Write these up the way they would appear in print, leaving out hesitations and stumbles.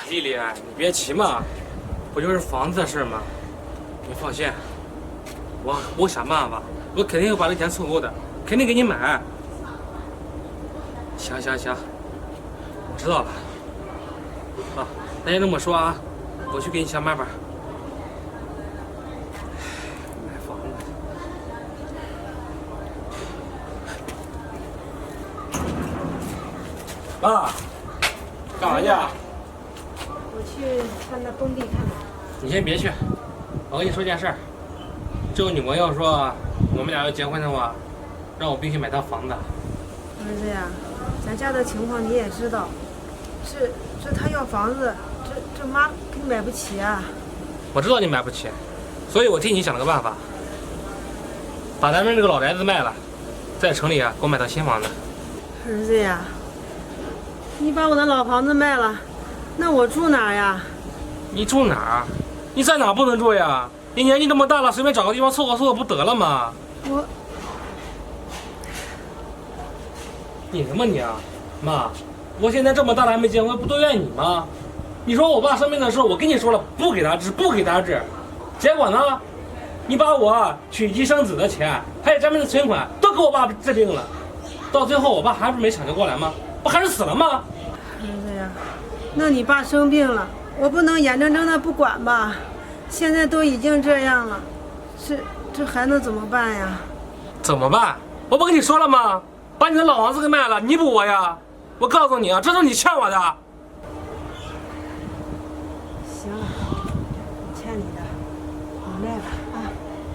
丽丽，你别急嘛，不就是房子的事吗？你放心，我想办法，我肯定会把这钱凑够的，肯定给你买。行，我知道了。啊，那就这么说啊，我去给你想办法。买房子。妈，干啥去啊？我去看那工地看看。你先别去，我跟你说件事儿。就你朋友说，我们俩要结婚的话，让我必须买套房子。儿子呀，咱家的情况你也知道，这他要房子，这妈肯定买不起啊。我知道你买不起，所以我替你想了个办法，把咱们这个老宅子卖了，在城里啊给我买套新房子。儿子呀，你把我的老房子卖了，那我住哪儿呀？你住哪儿？你在哪儿不能住呀？你年纪这么大了，随便找个地方凑合不得了吗？你什么你啊，妈！我现在这么大了还没结婚，不都怨你吗？你说我爸生病的时候，我跟你说了不给他治，结果呢，你把我娶妻生子的钱，还有咱们的存款都给我爸治病了，到最后我爸还不是没抢救过来吗？不还是死了吗？儿子呀，那你爸生病了，我不能眼睁睁的不管吧？现在都已经这样了，这还能怎么办呀？怎么办？我不跟你说了吗？把你的老房子给卖了，弥补我呀！我告诉你啊，这都是你欠我的。行了，我欠你的，你卖吧啊。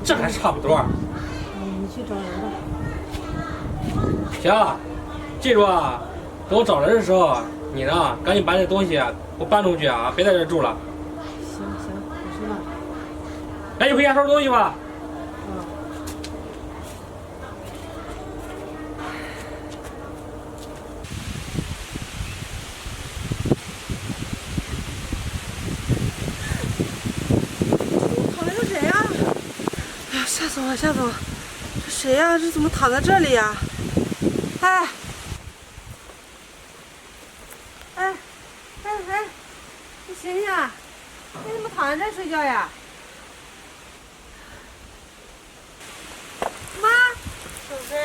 这还差不多。你去找人吧。行，记住啊，等我找人的时候，你呢赶紧把那东西给我搬出去啊，别在这住了。行，我知道。赶紧回家收拾东西吧。躺着是谁呀？哎呀，吓死我！这谁呀？这怎么躺在这里呀？你醒醒！你怎么躺在这睡觉呀？妈，宝贝，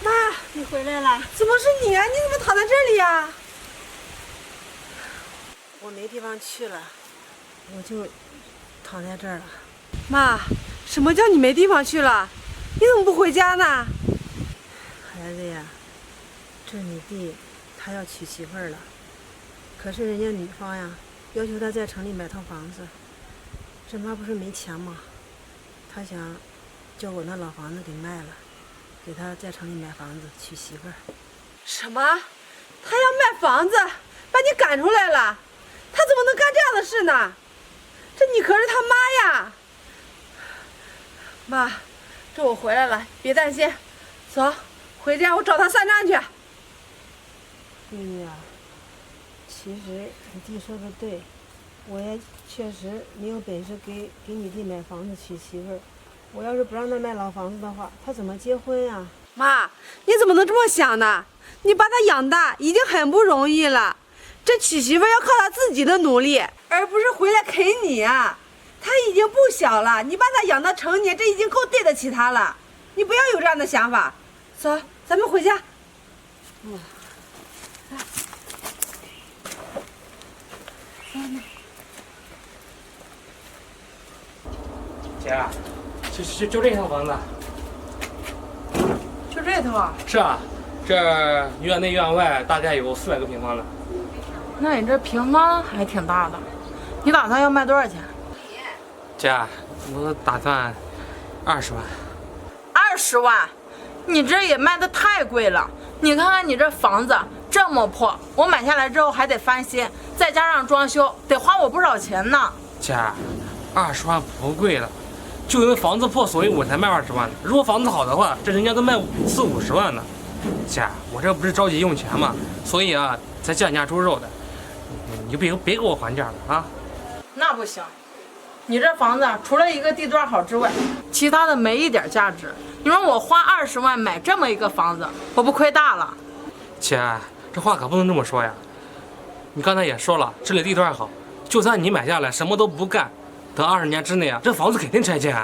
妈，你回来了？怎么是你啊？你怎么躺在这里呀？我没地方去了，我就躺在这儿了。妈，什么叫你没地方去了？你怎么不回家呢？孩子呀，这你弟他要娶媳妇儿了，可是人家女方呀要求他在城里买套房子，这妈不是没钱吗？他想叫我那老房子给卖了，给他在城里买房子娶媳妇儿。什么？他要卖房子，把你赶出来了？他怎么能干这样的事呢？这你可是他妈呀！妈，这我回来了，别担心，走，回家我找他算账去。丽丽啊，其实你弟说的对，我也确实没有本事给你弟买房子娶媳妇儿。我要是不让他卖老房子的话，他怎么结婚呀？妈，你怎么能这么想呢？你把他养大已经很不容易了，这娶媳妇儿要靠他自己的努力，而不是回来啃你啊！他已经不小了，你把他养到成年，这已经够对得起他了。你不要有这样的想法。走，咱们回家。姐，就这套房子。就这套啊？是啊，这院内院外大概有400个平方呢。那你这平方还挺大的，你打算要卖多少钱？姐，我打算20万。20万？你这也卖的太贵了。你看看你这房子这么破，我买下来之后还得翻新，再加上装修，得花我不少钱呢。姐，20万不贵了，就因为房子破，所以我才卖20万的。如果房子好的话，这人家都卖40-50万呢。姐，我这不是着急用钱嘛，所以啊，才降价猪肉的。你就别给我还价了啊！那不行，你这房子除了一个地段好之外，其他的没一点价值。你说我花20万买这么一个房子，我不亏大了？姐，这话可不能这么说呀。你刚才也说了，这里地段好，就算你买下来什么都不干，等20年之内啊，这房子肯定拆迁。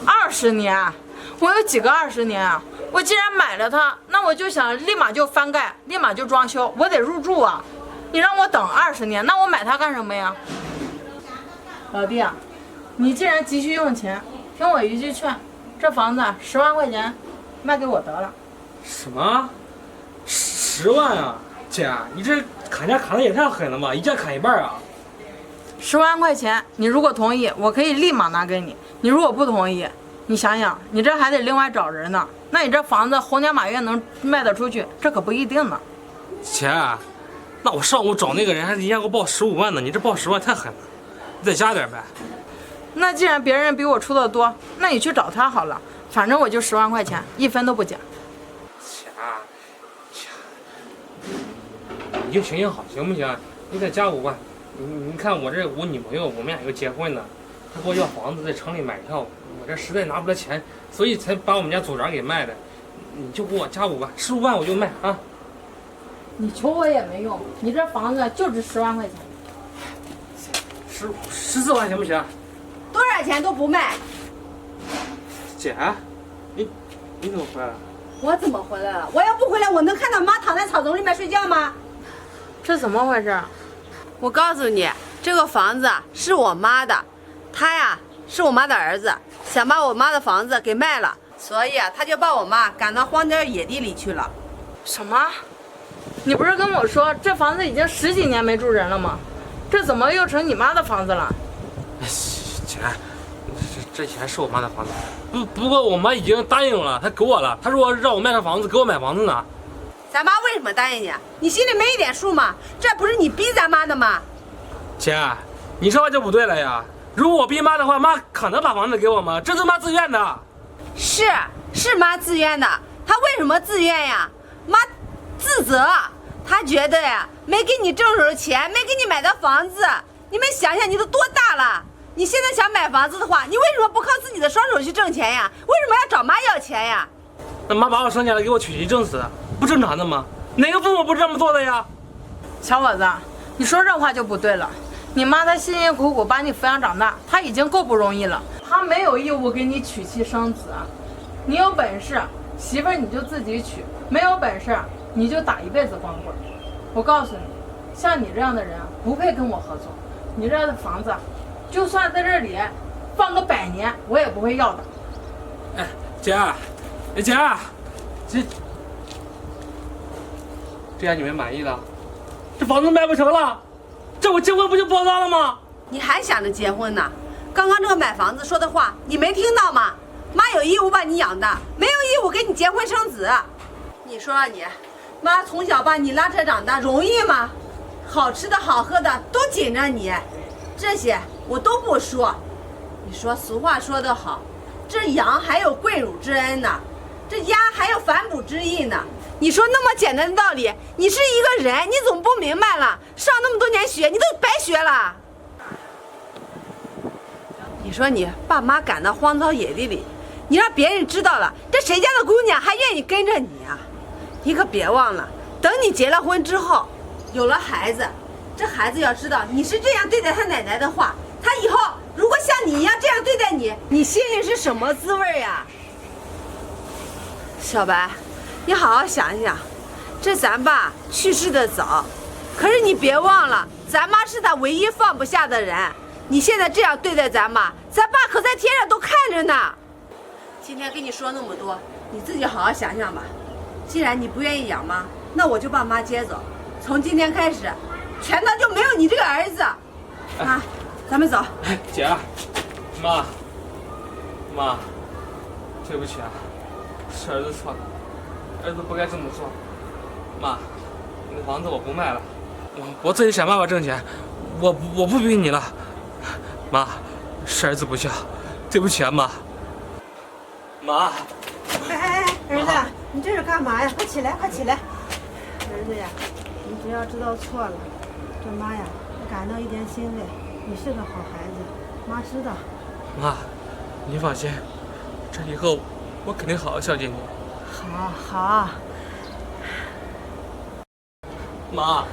20年？我有几个20年啊？我既然买了它，那我就想立马就翻盖，立马就装修，我得入住啊！你让我等20年，那我买它干什么呀？老弟啊，你既然急需用钱，听我一句劝，这房子10万块钱卖给我得了。什么？10万啊，姐，你这砍价砍的也太狠了吧，一价砍一半啊！10万块钱，你如果同意，我可以立马拿给你；你如果不同意，你想想，你这还得另外找人呢。那你这房子猴年马月能卖得出去，这可不一定呢。姐，那我上午找那个人还人家给我报15万呢，你这报10万太狠了，你再加点呗。那既然别人比我出的多，那你去找他好了，反正我就10万块钱，1分都不减。你就行好，行不行？你再加5万。你看我女朋友，我们俩又结婚呢，她给我要房子，在城里买套，我这实在拿不出钱，所以才把我们家祖宅给卖的。你就给我加5万，15万我就卖啊！你求我也没用，你这房子就值10万块钱。14万行不行？多少钱都不卖。姐，你怎么回来了？我怎么回来了？我要不回来，我能看到妈躺在草丛里面睡觉吗？这怎么回事？我告诉你，这个房子是我妈的，他呀是我妈的儿子，想把我妈的房子给卖了，所以他就把我妈赶到荒郊野地里去了。什么？你不是跟我说这房子已经10几年没住人了吗？这怎么又成你妈的房子了？姐，这以前是我妈的房子，不过我妈已经答应了，她给我了，她说让我卖她房子，给我买房子呢。咱妈为什么答应你？你心里没一点数吗？这不是你逼咱妈的吗？姐，你说话就不对了呀！如果我逼妈的话，妈可能把房子给我吗？这是妈自愿的。是妈自愿的，她为什么自愿呀？妈自责，她觉得呀，没给你挣手钱，没给你买到房子。你们想想，你都多大了？你现在想买房子的话，你为什么不靠自己的双手去挣钱呀？为什么要找妈要钱呀？那妈把我生下来给我娶妻生子，不正常的吗？哪个父母不是这么做的呀？小伙子，你说这话就不对了。你妈她辛辛苦苦把你抚养长大，她已经够不容易了，她没有义务给你娶妻生子。你有本事，媳妇儿你就自己娶；没有本事，你就打一辈子光棍。我告诉你，像你这样的人不配跟我合作。你这房子，就算在这里放个100年，我也不会要的。哎，姐，这样你们满意了？这房子卖不成了，这我结婚不就包扎了吗？你还想着结婚呢？刚刚这个买房子说的话，你没听到吗？妈有义务把你养大，没有义务给你结婚生子。你说你，妈从小把你拉扯长大容易吗？好吃的好喝的都紧着你，这些我都不说。你说俗话说得好，这羊还有跪乳之恩呢，这鸭还有反哺之意呢。你说那么简单的道理，你是一个人，你怎么不明白了？上那么多年学，你都白学了。你说你爸妈赶到荒郊野地里，你让别人知道了，这谁家的姑娘还愿意跟着你啊？你可别忘了，等你结了婚之后，有了孩子，这孩子要知道你是这样对待他奶奶的话，他以后如果像你一样这样对待你，你心里是什么滋味呀？小白，你好好想想，这咱爸去世的早，可是你别忘了，咱妈是他唯一放不下的人。你现在这样对待咱妈，咱爸可在天上都看着呢。今天跟你说那么多，你自己好好想想吧。既然你不愿意养妈，那我就把妈接走。从今天开始，全当就没有你这个儿子。妈，咱们走。姐，妈，对不起啊，是儿子错了，儿子不该这么做。妈，你的房子我不卖了，我自己想办法挣钱，我不逼你了。妈，是儿子不孝，对不起啊，妈。妈，哎，儿子，你这是干嘛呀？快起来，快起来！儿子呀，你只要知道错了，这妈呀感到一点欣慰。你是个好孩子，妈知道。妈，你放心，这以后我肯定好好孝敬你。好。妈，